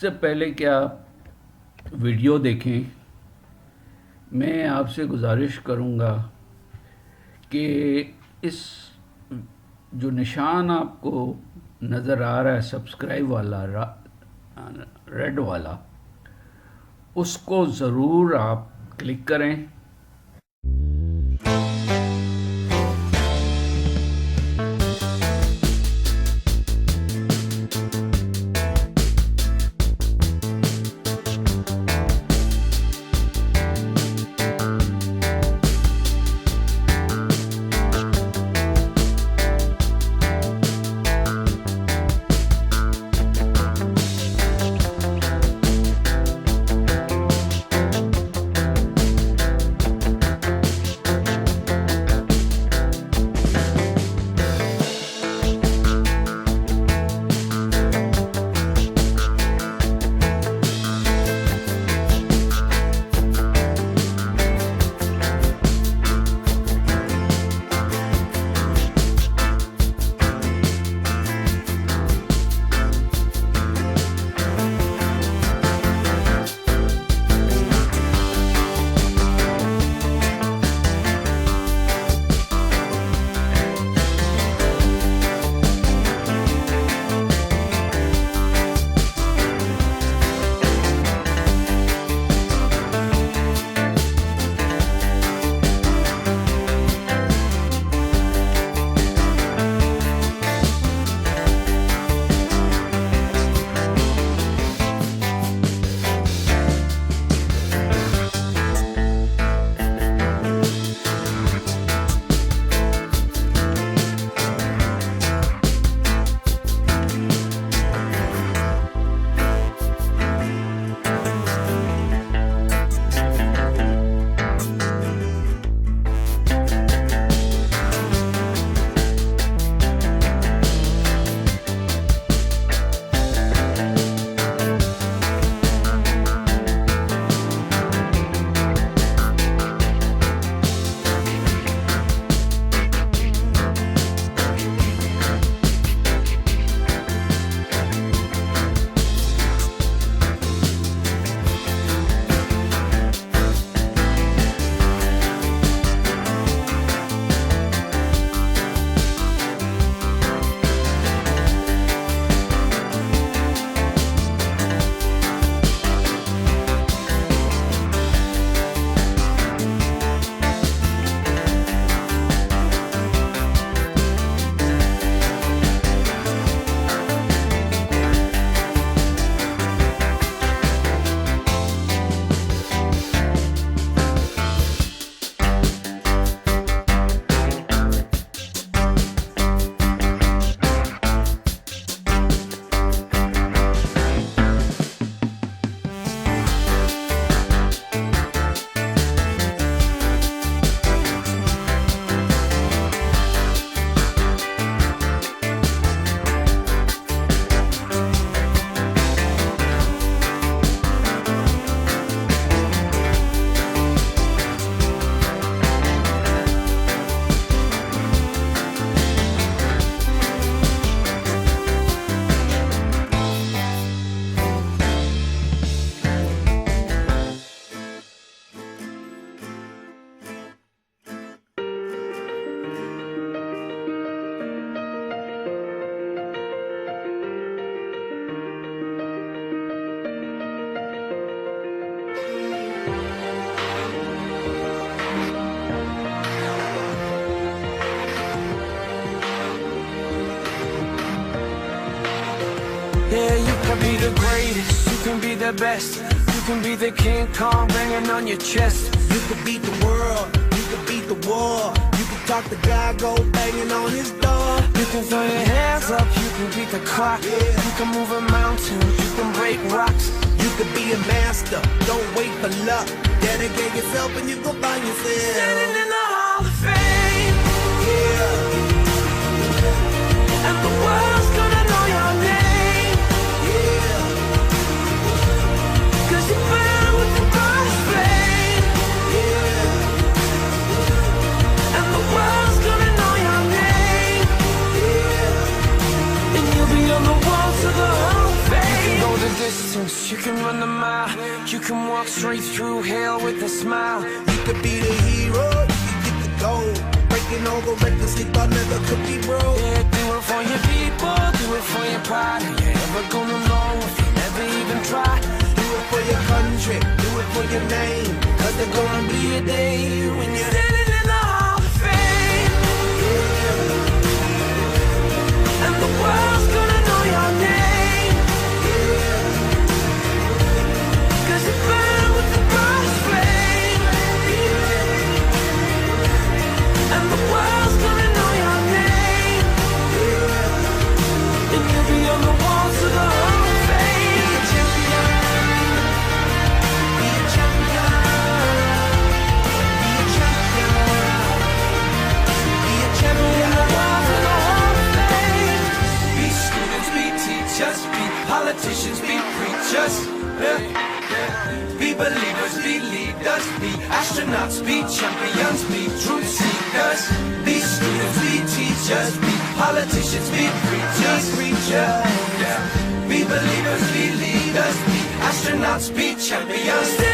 इससे पहले कि आप वीडियो देखें, मैं आपसे गुजारिश करूंगा कि इस जो निशान आपको नज़र आ रहा है सब्सक्राइब वाला रेड वाला, उसको ज़रूर आप क्लिक करें। Yeah, you can be the greatest, you can be the best. You can be the King Kong banging on your chest. You can beat the world, you can beat the war. You can talk the guy, go banging on his door. You can throw your hands up, you can beat the clock. Yeah. You can move a mountain, you can break rocks. You can be a master, don't wait for luck. Dedicate yourself and you go find yourself. Standing in the Hall of Fame, Yeah, and the world's gonna know your name. yeah, 'Cause you burn with the brightest flame, yeah, and the world's gonna know your name. yeah. And you'll be on the walls of the Hall of Fame. You can go the distance, You can run the mile, you can walk straight through hell with a smile. You could be the hero, you could get the gold. Breaking all the records they thought never could be broke. Yeah, do it for your people, do it for your pride. Are you ever gonna know if you never even try? Do it for your country, do it for your name. Cause there's gonna be a day when you're Standing in the Hall of Fame, and the world's gonna know your name. Cause you burn with the brightest flame, and the world's gonna know your name. And you'll be on the walls of the Hall of Fame. be a champion. Be a champion. Be a champion. Be a champion. Be students, be teachers, be politicians, be preachers. Be believers, be leaders, be astronauts, be champions, be truth seekers. Be students, be teachers, be politicians, be preachers. Be believers, be leaders, be astronauts, be champions.